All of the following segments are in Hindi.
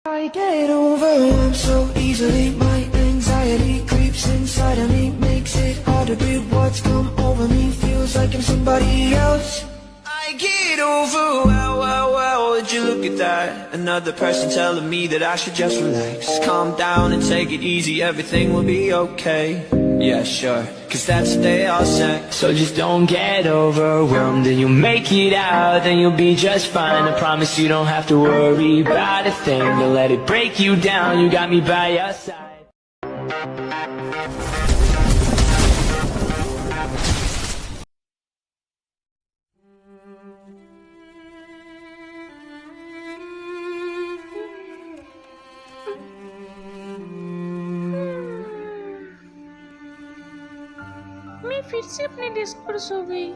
I get overwhelmed so easily. My anxiety creeps inside of me, makes it hard to breathe. What's come over me feels like I'm somebody else. I get overwhelmed. Would you look at that? Another person telling me that I should just relax, calm down and take it easy. Everything will be okay. Yeah, sure, cause that's what they all say. So just don't get overwhelmed, and you'll make it out, then you'll be just fine. I promise you don't have to worry about a thing. Don't let it break you down, you got me by your side. मैं फिर से अपने डेस्क पर सो गई।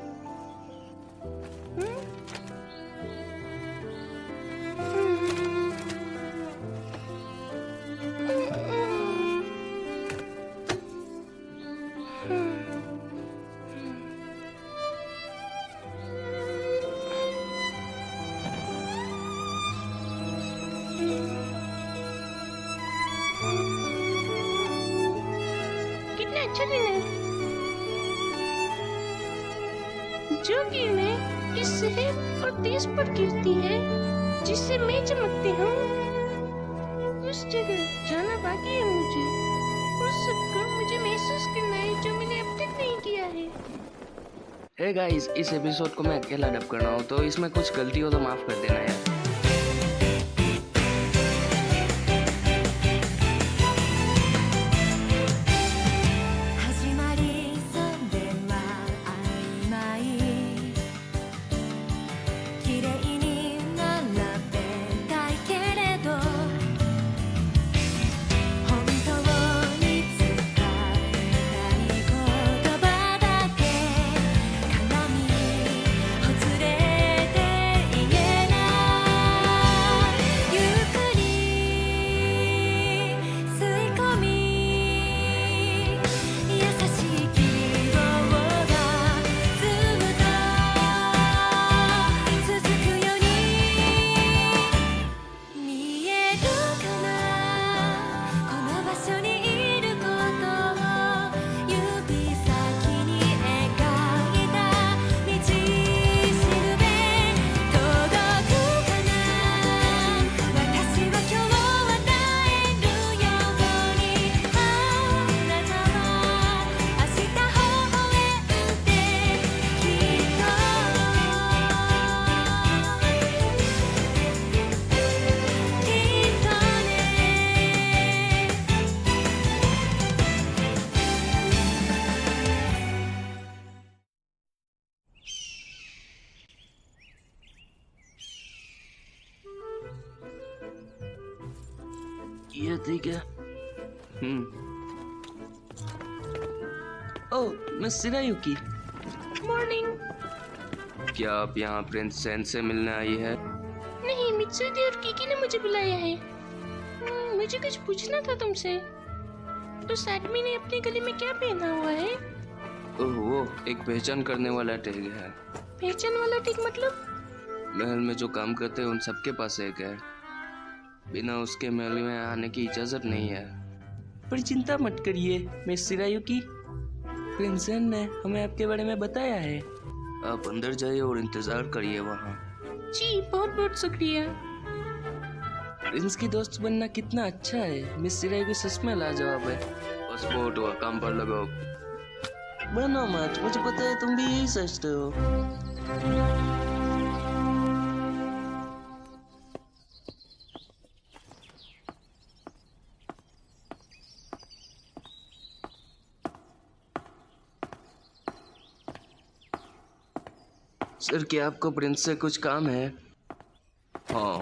कितना अच्छा दिन है। जो किरणें इस शहर और देश पर गिरती है, जिससे मैं चमकती हूँ, उस जगह जाना बाकी है मुझे। उस सबको मुझे महसूस करना है जो मैंने अब तक नहीं किया है। हे गाइस, इस एपिसोड को मैं अकेला डब कर रहा हूँ, तो इसमें कुछ गलती हो तो माफ कर देना यार। ये ठीक है। ओह, मिस सिरायुकी। मॉर्निंग। क्या आप यहाँ प्रिंस सेन से मिलने आई है? नहीं, मित्सुई और किकी ने मुझे बुलाया है। मुझे कुछ पूछना था तुमसे। उस आदमी ने अपने गले में क्या पहना हुआ है? ओह, वो एक पहचान करने वाला टैग है। पहचान वाला टैग मतलब? महल में जो काम करते हैं उन सबके पास एक है। बिना उसके महल में आने की इजाजत नहीं है। पर चिंता मत करिए मिस सिरायुकी, प्रिंस सेन ने हमें आपके बारे में बताया है। आप अंदर जाइए और इंतजार करिए वहाँ। जी, बहुत बहुत शुक्रिया। प्रिंस की दोस्त बनना कितना अच्छा है। मिस सिरायुकी सच में लाजवाब है। बस बहुत हुआ, काम पर लगाओ। बनो मत, मुझे पता है तुम भी यही सोचते हो। सर, क्या आपको प्रिंस से कुछ काम है? हाँ।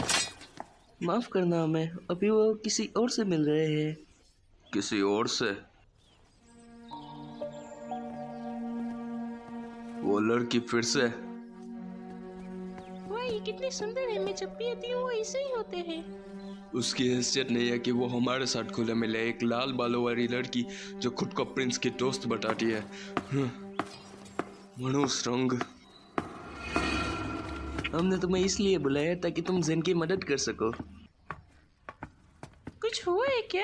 माफ करना हमें, अभी वो किसी और से मिल रहे हैं। किसी और से? वो लड़की फिर से? वाह, ये कितनी सुंदर है। मैं जब भी आती हूँ वो ऐसे ही होते हैं। उसकी हैसियत नहीं है कि वो हमारे साथ खुले मिले। एक लाल बालों वाली लड़की जो खुद को प्रिंस की दोस्त बताती है। मनुष्य रंग। हमने तुम्हें इसलिए बुलाया ताकि तुम जेन की मदद कर सको। कुछ हुआ है क्या?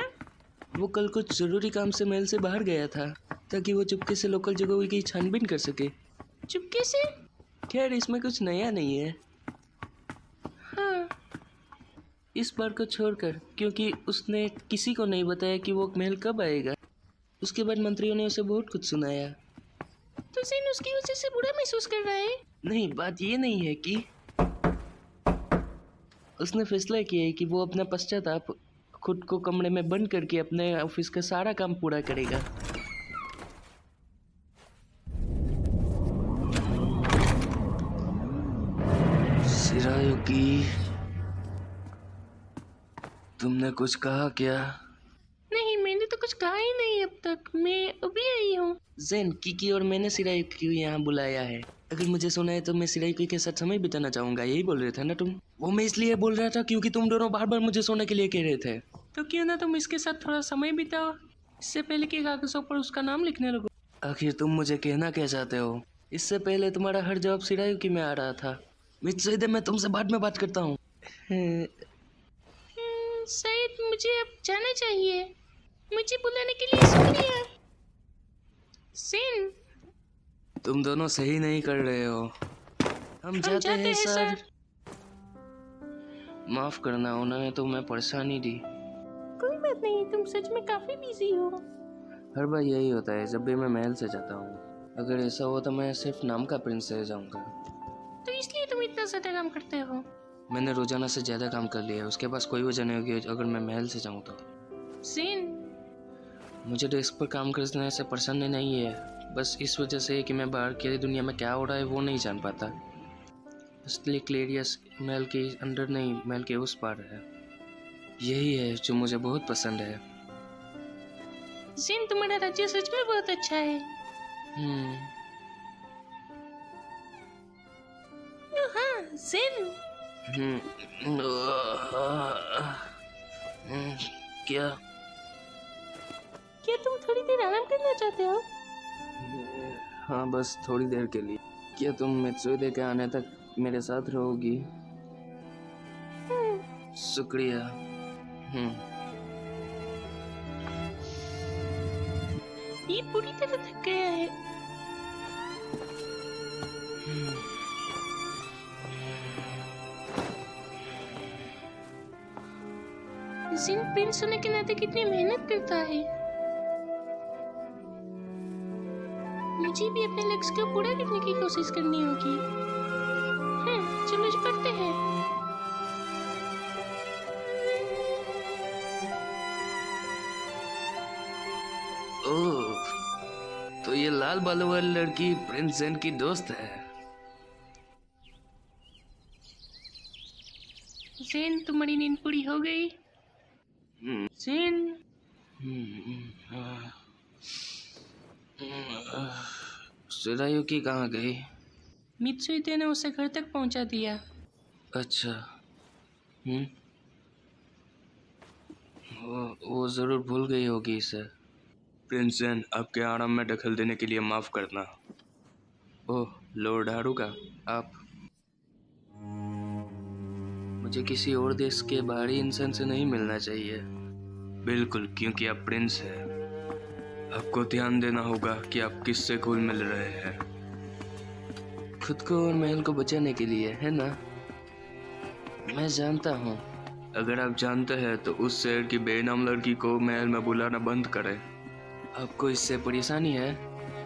वो कल कुछ जरूरी काम से महल से बाहर गया था ताकि वो चुपके से लोकल जगहों की छानबीन कर सके। चुपके से? खैर इसमें कुछ नया नहीं है हाँ। इस बार को छोड़कर, क्योंकि उसने किसी को नहीं बताया कि वो महल कब आएगा। उसके बाद मंत्रियों ने उसे बहुत कुछ सुनाया। तो जिन उसकी वजह से बुरा महसूस कर रहा है? नहीं, बात ये नहीं है कि उसने फैसला किया है कि वो अपना पश्चाताप खुद को कमरे में बंद करके अपने ऑफिस का सारा काम पूरा करेगा। शिरायुकी, तुमने कुछ कहा क्या? नहीं, मैंने तो कुछ कहा ही नहीं अब तक। मैं अभी आई हूँ। ज़ेन, किकी और मैंने शिरायुकी को यहाँ बुलाया है। अगर मुझे सुना है तो मैं शिरायुकी के साथ समय बिताना चाहूंगा, यही बोल रहे थे ना तुम? वो मैं इसलिए बोल रहा था क्योंकि तुम दोनों बार बार मुझे सोने के लिए कह रहे थे। तो क्यों ना तुम इसके साथ थोड़ा समय बिताओ, इससे पहले कि कागजों पर उसका नाम लिखने लगो। आखिर तुम मुझे कहना क्या चाहते हो? इससे पहले तुम्हारा हर जवाब शिरायुकी में आ रहा था। मित्सुइदे, मैं तुमसे बाद में बात करता हूँ। शायद मुझे अब जाना चाहिए। मुझे बुलाने के लिए शुक्रिया। जिन, तुम दोनों सही नहीं कर रहे हो। हम जाते हैं सर। माफ करना, उन्होंने तुम्हें परेशानी दी। कोई बात नहीं, तुम सच में काफी बिजी हो। हर बार यही होता है जब भी मैं महल से जाता हूँ। अगर ऐसा हो तो मैं सिर्फ नाम का प्रिंस रह जाऊंगा। तो इसलिए तुम इतना ज्यादा काम करते हो? मैंने रोजाना से ज्यादा काम कर लिया है, उसके पास कोई वजह नहीं होगी अगर मैं महल से जाऊँ तो। जिन, मुझे डेस्क पर काम करने से परेशानी नहीं है, बस इस वजह से कि मैं बाहर की दुनिया में क्या हो रहा है वो नहीं जान पाता। इसलिए क्लेरियस महल के अंदर नहीं, महल के उस पार है। यही है जो मुझे बहुत पसंद है। जिन, तुम्हारा राज्य सच में बहुत अच्छा है। हाँ जिन, क्या? क्या तुम थोड़ी देर आराम करना चाहते हो? हाँ, बस थोड़ी देर के लिए। क्या तुम मित्सुइदे के आने तक मेरे साथ रहोगी? शुक्रिया। ये पूरी तरह थक गया है। जिन प्रिंस होने के नाते कितनी मेहनत करता है। मुझे भी अपने लक्ष्य को पूरा करने की कोशिश करनी होगी। चलो जो करते हैं। ओह, तो ये लाल बालों वाली लड़की प्रिंस ज़ेन की दोस्त है। जिन, तुम्हारी नींद पूरी हो गई? जिन, शिरायुकी कहाँ गई? मित्सुइदे ने उसे घर तक पहुंचा दिया। अच्छा। वो जरूर भूल गई होगी इसे। प्रिंस ज़ेन, आपके आराम में दखल देने के लिए माफ करना। ओह, लॉर्ड हारुका, आप। मुझे किसी और देश के बाहरी इंसान से नहीं मिलना चाहिए। बिल्कुल, क्योंकि आप प्रिंस हैं। आपको ध्यान देना होगा कि आप किससे घुल मिल रहे हैं। खुद को और महल को बचाने के लिए, है ना? मैं जानता हूँ। अगर आप जानते हैं तो उस शहर की बेनाम लड़की को महल में बुलाना बंद करें। आपको इससे परेशानी है?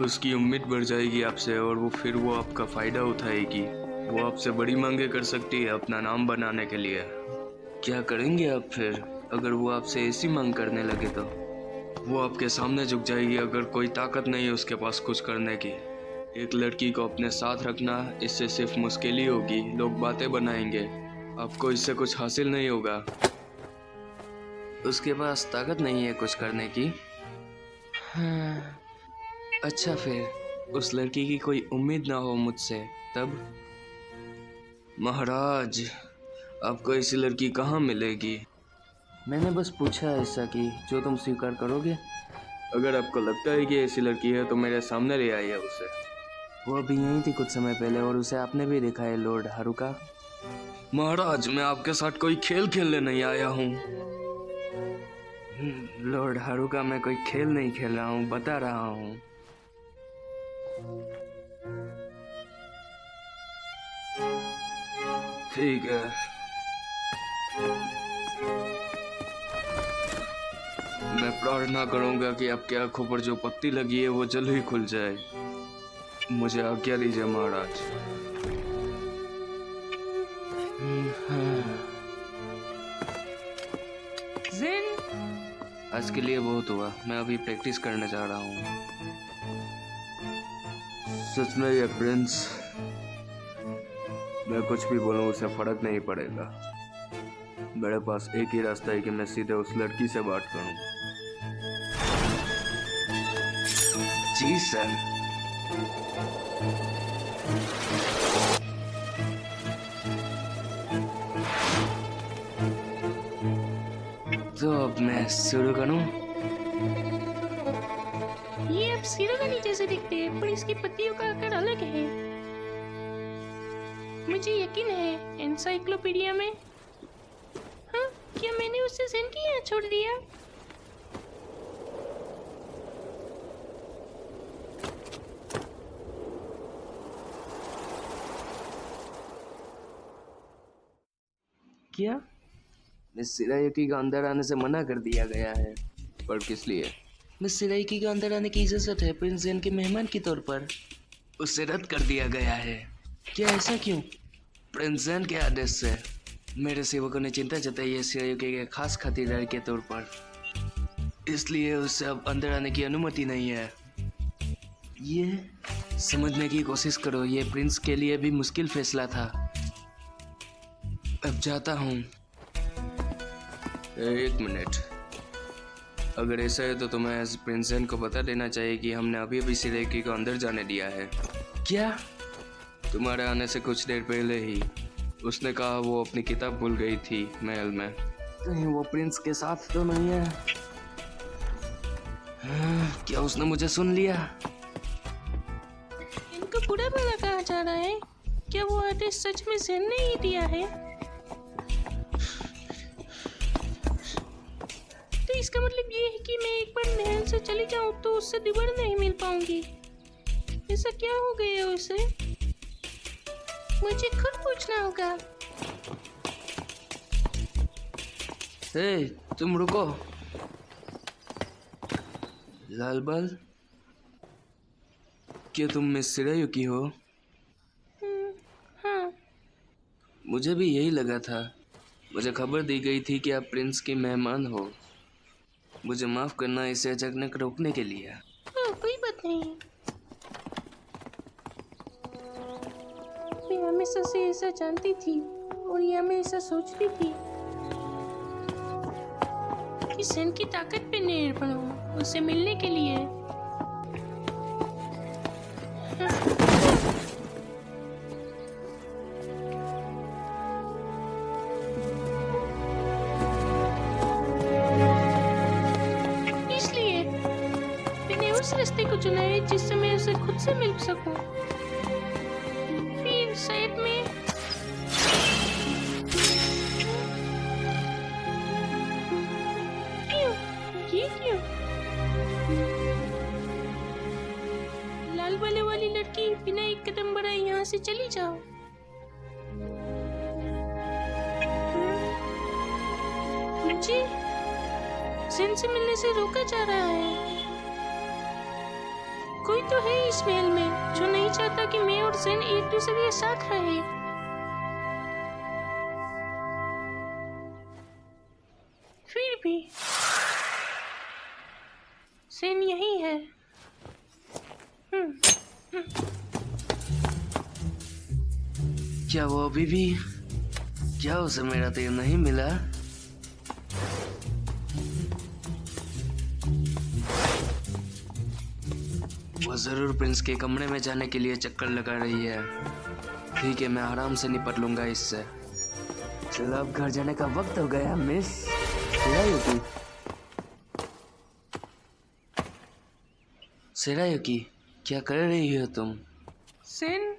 उसकी उम्मीद बढ़ जाएगी आपसे और फिर वो आपका फायदा उठाएगी। वो आपसे बड़ी मांगे कर सकती है अपना नाम बनाने के लिए। क्या करेंगे आप फिर अगर वो आपसे ऐसी मांग करने लगे तो? वो आपके सामने झुक जाएगी अगर कोई ताकत नहीं है उसके पास कुछ करने की। एक लड़की को अपने साथ रखना, इससे सिर्फ मुश्किल ही होगी। लोग बातें बनाएंगे, आपको इससे कुछ हासिल नहीं होगा। उसके पास ताकत नहीं है कुछ करने की। हाँ, अच्छा, फिर उस लड़की की कोई उम्मीद ना हो मुझसे, तब? महाराज, आपको ऐसी लड़की कहाँ मिलेगी? मैंने बस पूछा ऐसा कि जो तुम स्वीकार करोगे। अगर आपको लगता है कि ऐसी लड़की है तो मेरे सामने ले आइए उसे। वो अभी यहीं थी कुछ समय पहले और उसे आपने भी देखा है, लॉर्ड हारुका। महाराज, मैं आपके साथ कोई खेल खेलने नहीं आया हूँ। लॉर्ड हारुका, मैं कोई खेल नहीं खेल रहा हूँ, बता रहा हूँ। ठीक है, मैं प्रार्थना करूंगा कि आपकी आंखों पर जो पट्टी लगी है वो जल्द ही खुल जाए। मुझे आज्ञा दीजिए महाराज। जेन, आज के लिए बहुत हुआ, मैं अभी प्रैक्टिस करना चाह रहा हूँ। सच में ये प्रिंस, मैं कुछ भी बोलूं उसे फर्क नहीं पड़ेगा। मेरे पास एक ही रास्ता है कि मैं सीधे उस लड़की से बात करूं। जी सर। तो अब मैं शुरू करूं? ये अब सिरोगनी जैसे दिखते हैं, पर इसकी पत्तियों का आकार अलग है। मुझे यकीन है एनसाइक्लोपीडिया में। हाँ, क्या मैंने उसे ज़ेन के यहाँ छोड़ दिया? क्या मिस सिरायुकी का अंदर आने से मना कर दिया गया है? पर किस लिए? मिस सिरायुकी का अंदर आने की इजाजत है प्रिंस ज़ेन के मेहमान के तौर पर। उसे रद्द कर दिया गया है। क्या ऐसा क्यों? प्रिंस ज़ेन के आदेश से। मेरे सेवकों ने चिंता जताई है सिरायुकी के खास खातिरदार के तौर पर, इसलिए उसे अब अंदर आने की अनुमति नहीं है। ये समझने की कोशिश करो, ये प्रिंस के लिए भी मुश्किल फैसला था। अब जाता हूँ। एक मिनट, अगर ऐसा है तो तुम्हें प्रिंस ज़ेन को बता देना चाहिए कि हमने अभी अभी सिरायुकी को अंदर जाने दिया है। क्या? तुम्हारे आने से कुछ देर पहले ही उसने कहा वो अपनी किताब भूल गई थी महल में। कहीं वो प्रिंस के साथ तो नहीं है? क्या उसने मुझे सुन लिया? इनको बुरा भला कहा जा रहा है। क्या वो आदेश सच में ज़ेन ने ही दिया है? तो इसका मतलब ये है कि मैं एक बार महल से चली जाऊं तो उससे दोबारा नहीं मिल पाऊंगी। ऐसा क्या हो गया उसे? मुझे खुद पूछना होगा। हे, तुम रुको। लाल बाल, क्या तुम मिस सिरायुकी हो? हाँ, मुझे भी यही लगा था। मुझे खबर दी गई थी कि आप प्रिंस की मेहमान हो। मुझे माफ करना इसे अचानक रोकने के लिए। हाँ, कोई बात नहीं। मैं हमेशा से ऐसा जानती थी और ये हमेशा सोचती थी कि ज़ेन की ताकत पे निर्भर हूँ उसे मिलने के लिए। इसलिए मैंने उस रास्ते को चुना है जिससे मैं उसे खुद से मिल सकूं। फिर शायद मैं क्यों? ये क्यों? लाल बालों वाली लड़की बिना एक कदम बढ़ाए यहाँ से चली जाओ। मुझे ज़ेन से मिलने से रोका जा रहा है। कोई तो है इस महल में जो नहीं चाहता कि मैं और ज़ेन एक दूसरे के साथ रहे। फिर भी ज़ेन यही है। क्या वो अभी भी, क्या उसे मेरा तीर नहीं मिला? वो जरूर प्रिंस के कमरे में जाने के लिए चक्कर लगा रही है। ठीक है, मैं आराम से निपट लूंगा इससे। चलो अब घर जाने का वक्त हो गया मिस सिरायुकी। सिरायुकी, क्या कर रही हो तुम? ज़ेन,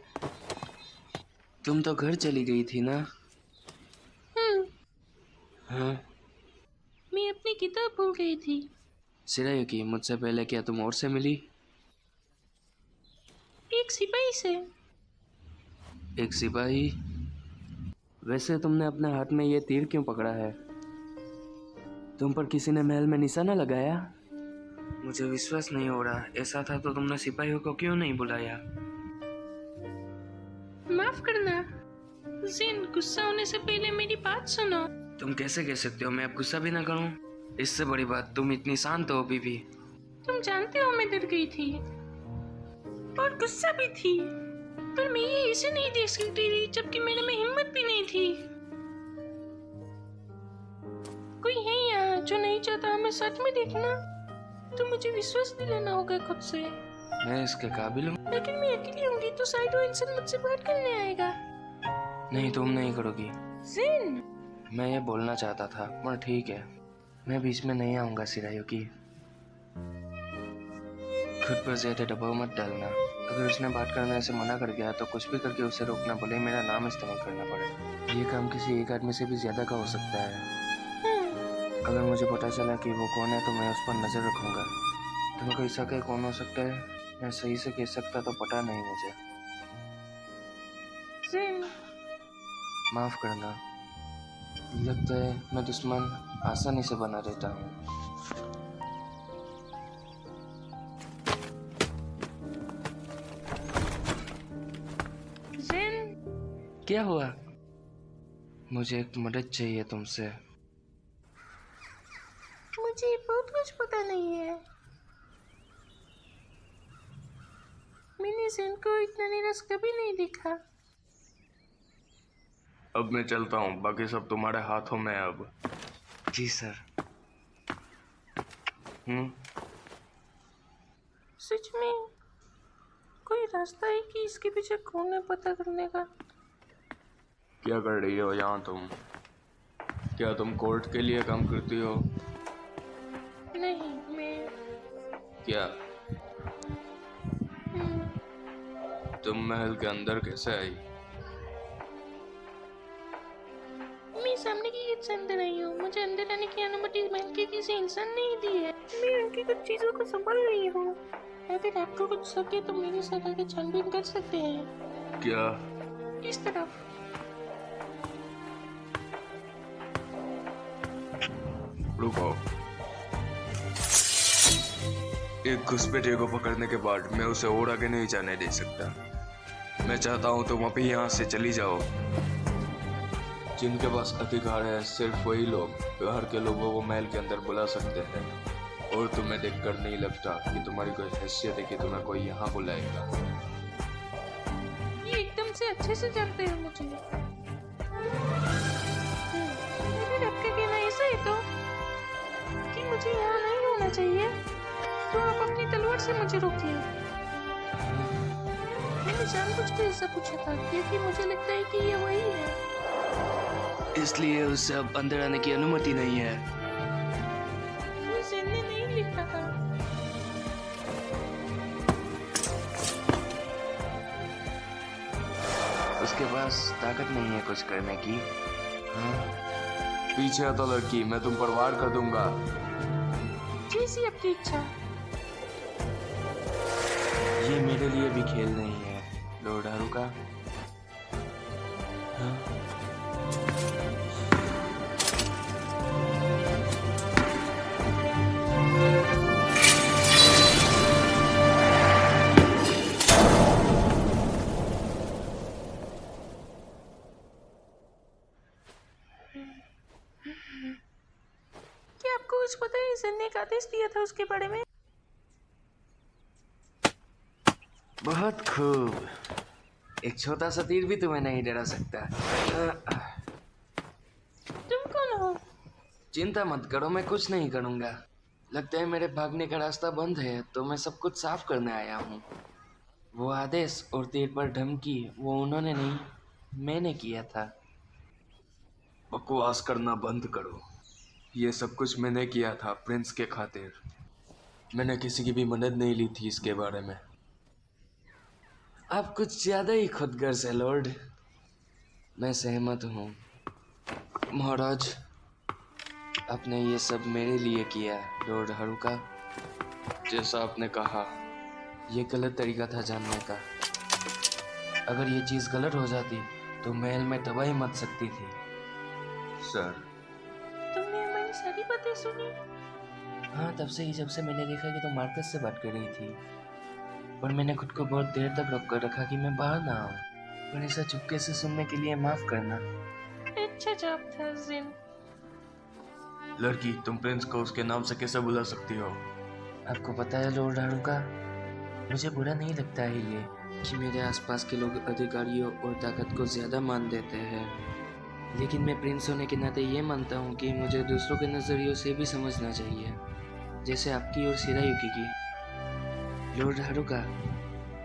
तुम तो घर चली गई थी ना? हाँ। मैं अब अपनी किताब भूल गई थी। शिरायुकी, मुझसे पहले क्या तुम और से मिली? एक सिपाही से। एक सिपाही? वैसे तुमने अपने हाथ में ये तीर क्यों पकड़ा है? तुम पर किसी ने महल में निशाना लगाया? मुझे विश्वास नहीं हो रहा। ऐसा था तो तुमने सिपाहियों को क्यों नहीं बुलाया? माफ करना जिन, गुस्सा होने से पहले मेरी बात सुनो। तुम कैसे कह सकते हो मैं अब गुस्सा भी ना करूं? इससे बड़ी बात, तुम इतनी शांत हो अभी भी। तुम जानते हो मैं डर गई थी और गुस्सा भी थी, पर मैं ये इसे नहीं देख सकती थी जबकि मेरे में हिम्मत भी नहीं थी। कोई है यहाँ जो नहीं चाहता हमें सच में देखना? तो मुझे विश्वास दिलाना होगा खुद से। मैं इसके काबिल हूँ? लेकिन मैं अकेली होंगी तो शायद वो इंसान मुझसे बात करने आएगा। नहीं, तुम नहीं करोगी। जिन, मैं ये बोलना चाहता था, पर ठीक है, मैं बीच में नहीं आऊंगा। शिरायुकी, खुद पर ज्यादा दबाव मत डालना। अगर उसने बात करने से मना कर गया तो कुछ भी करके उसे रोकना, भले ही मेरा नाम इस्तेमाल करना पड़े। ये काम किसी एक आदमी से भी ज्यादा का हो सकता है। अगर मुझे पता चला कि वो कौन है तो मैं उस पर नजर रखूंगा। तुम्हें कोई शक है कौन हो सकता है? मैं सही से कह सकता तो पता नहीं मुझे। जिन, माफ करना, लगता है मैं दुश्मन आसानी से बना देता हूँ। जिन, क्या हुआ? मुझे एक मदद चाहिए तुमसे। मुझे बहुत कुछ पता नहीं है। मैंने जिन को इतना निराश कभी नहीं देखा। अब मैं चलता हूँ, बाकी सब तुम्हारे हाथों में है अब। जी सर। सच में कोई रास्ता है कि इसके पीछे कौन है पता करने का? क्या कर रही हो यहाँ तुम? क्या तुम कोर्ट के लिए काम करती हो? नहीं, मैं क्या तुम महल के अंदर कैसे आई? मैं सामने की गेट से अंदर आई हूँ। मुझे अंदर आने की अनुमति महल के किसी इंसान ने ही दी है। मैं उनकी कुछ चीजों को संभाल रही हूँ। अगर आपको कुछ शक है तो मेरे साथ आके छानबीन कर सकते हैं। क्या? इस तरफ। रुको। एक घुसपैठिए को पकड़ने के बाद मैं उसे और आगे नहीं जाने दे सकता। मैं चाहता हूँ तुम अभी यहाँ से चली जाओ। जिनके पास अधिकार है सिर्फ वही लोग बाहर के लोगों को महल के अंदर बुला सकते हैं, और तुम्हें देखकर नहीं लगता कि तुम्हारी कोई हैसियत है कि तुम्हें कोई यहाँ बुलाएगा। ये एकदम से अच्छे से जानते हैं मुझे। अगर आपका कहना ऐसा है तो कि मुझे यहाँ नहीं होना चाहिए, तो आप अपनी तलवार से मुझे रोकिए। मैंने जानबूझकर ऐसा पूछा था क्योंकि मुझे लगता है कि ये वही है। इसलिए उसे अब अंदर आने की अनुमति नहीं है। ये जिन ने नहीं लिखा था। उसके पास ताकत नहीं है कुछ करने की। हाँ? पीछे आ तो लड़की, मैं तुम पर वार कर दूंगा। जैसी आपकी इच्छा। ये मेरे लिए भी खेल नहीं है, लॉर्ड हारुका। हाँ? क्या आपको कुछ पता है जिन ने एक आदेश दिया था उसके बारे में? बहुत खूब। एक छोटा सा तीर भी तुम्हें नहीं डरा सकता। तुम कौन हो? चिंता मत करो, मैं कुछ नहीं करूंगा। लगता है मेरे भागने का रास्ता बंद है, तो मैं सब कुछ साफ करने आया हूँ। वो आदेश और तीर पर धमकी वो उन्होंने नहीं, मैंने किया था। बकवास करना बंद करो। ये सब कुछ मैंने किया था प्रिंस के खातिर। मैंने किसी की भी मदद नहीं ली थी इसके बारे में। आप कुछ ज्यादा ही खुदगर्ज है लॉर्ड। मैं सहमत हूँ महाराज। आपने ये सब मेरे लिए किया लॉर्ड हारुका। जैसा आपने कहा, ये गलत तरीका था जानने का। अगर ये चीज़ गलत हो जाती तो महल में तबाही मच सकती थी। सर, तुमने हमारी सारी बातें सुनी? हाँ, तब से ही जब से मैंने देखा कि तुम मार्कस से बात कर रही थी, पर मैंने खुद को बहुत देर तक रोक कर रखा कि मैं बाहर ना आऊँ। पर ऐसा चुपके से सुनने के लिए माफ करना। अच्छा जॉब था जिन। लड़की, तुम प्रिंस को उसके नाम से कैसे बुला सकती हो? आपको पता है लॉर्ड हारुका, मुझे बुरा नहीं लगता है ये कि मेरे आसपास के लोग अधिकारियों और ताकत को ज़्यादा मान देते हैं, लेकिन मैं प्रिंस होने के नाते ये मानता हूँ कि मुझे दूसरों के नज़रियों से भी समझना चाहिए, जैसे आपकी और शिरायुकी की। लॉर्ड हारुका,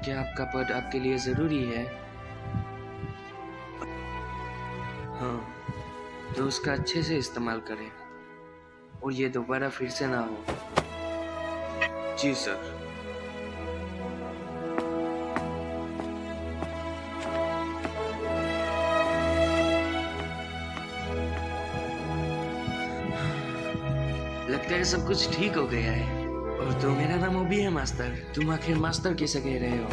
क्या आपका पद आपके लिए ज़रूरी है? हाँ, तो उसका अच्छे से इस्तेमाल करें और ये दोबारा फिर से ना हो। जी सर। लगता है सब कुछ ठीक हो गया है। और तो मेरा नाम ओबी है मास्टर। तुम आखिर मास्टर कैसे कह रहे हो?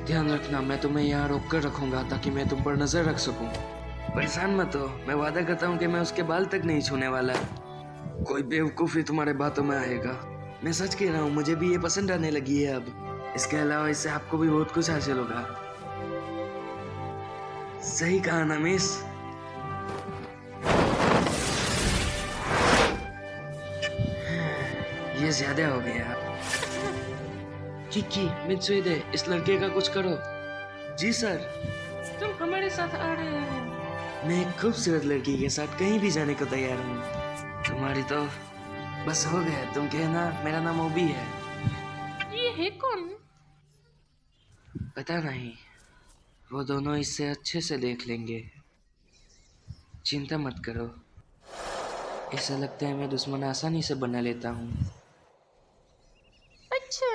ध्यान रखना, मैं तुम्हें यहाँ रोक कर रखूंगा ताकि मैं तुम पर नजर रख सकूं। परेशान मत हो, मैं वादा करता हूँ कि मैं उसके बाल तक नहीं छूने वाला। कोई बेवकूफ़ी तुम्हारे बातों में आएगा। मैं सच कह रहा हूँ, मुझे भी ये पसंद आने लगी है अब। इसके अलावा इससे आपको भी बहुत कुछ हासिल होगा। सही कहा ना मिस? ये ज्यादा हो गया। किकी, मित्सुएदे, इस लड़के का कुछ करो। जी सर। तुम हमारे साथ आ रहे हैं। मैं एक खूबसूरत लड़की के साथ कहीं भी जाने को तैयार हूँ। तुम्हारी तो बस हो गया। तुम कहना मेरा नाम ओबी है। ये है कौन? पता नहीं, वो दोनों इससे अच्छे से देख लेंगे। चिंता मत करो। ऐसा लगता है मैं दुश्मन आसानी से बना लेता हूँ। अच्छा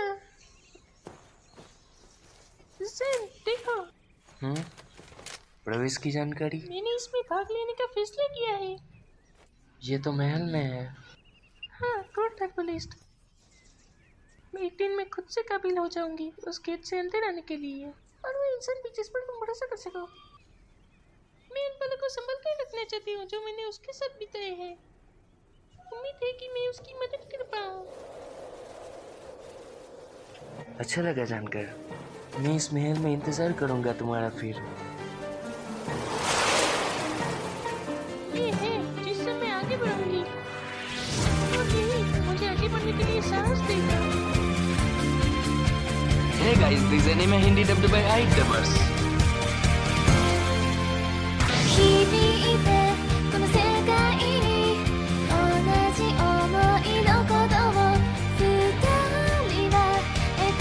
जिन, देखो, प्रवेश की जानकारी। मैंने इसमें भाग लेने का फैसला किया है। ये तो महल में है। हाँ, गुड लिस्ट। मैं एक दिन में खुद से काबिल हो जाऊंगी उस गेट से अंदर आने के लिए, और वो इंसान भी जिस पर तुम भरोसा कर सको। मैं उन पलों को संभाल कर रखना चाहती हूँ जो मैंने उसके साथ बिताए हैं। उम्मीद है कि मैं उसकी मदद कर पाऊँ। अच्छा लगा जानकर। मैं इस महल में इंतजार करूंगा तुम्हारा फिर। ये है जिससे मैं आगे बढ़ूंगी, और यही मुझे आगे बढ़ने के लिए साहस देगा। Hey guys, this is anime Hindi dubbed by iDubbers. 響いてこの世界に同じ想いのことを二人は描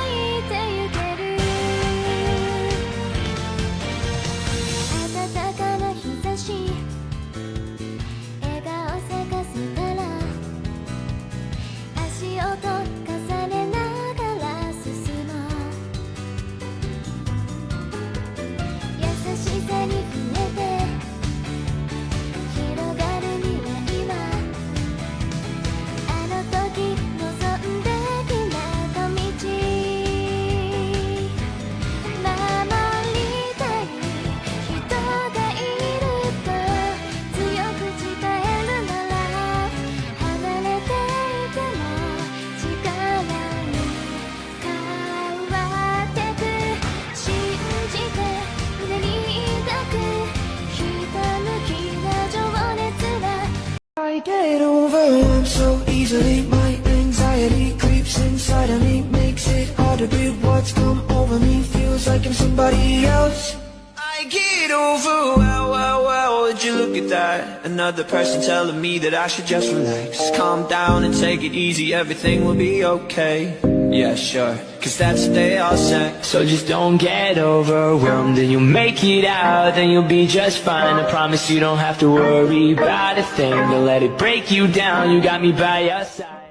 いてゆける。暖かな日差し笑顔咲かせたら足音重ねながら進もう。優しさに触れて広がる未来はあの時望んできな小道。守りたい人がいると強く誓えるなら離れていても力に変わってく。信じて胸に抱くひたむきな情熱だ。 I get overwhelmed so easily. My anxiety creeps inside of me, makes it hard to breathe. What's come over me feels like I'm somebody else. I get overwhelmed. Would you look at that? Another person telling me that I should just relax, calm down and take it easy. Everything will be okay. Yeah, sure, 'cause that's what they all say. So just don't get overwhelmed and you'll make it out. Then you'll be just fine. I promise you don't have to worry about a thing. Don't let it break you down. You got me by your side.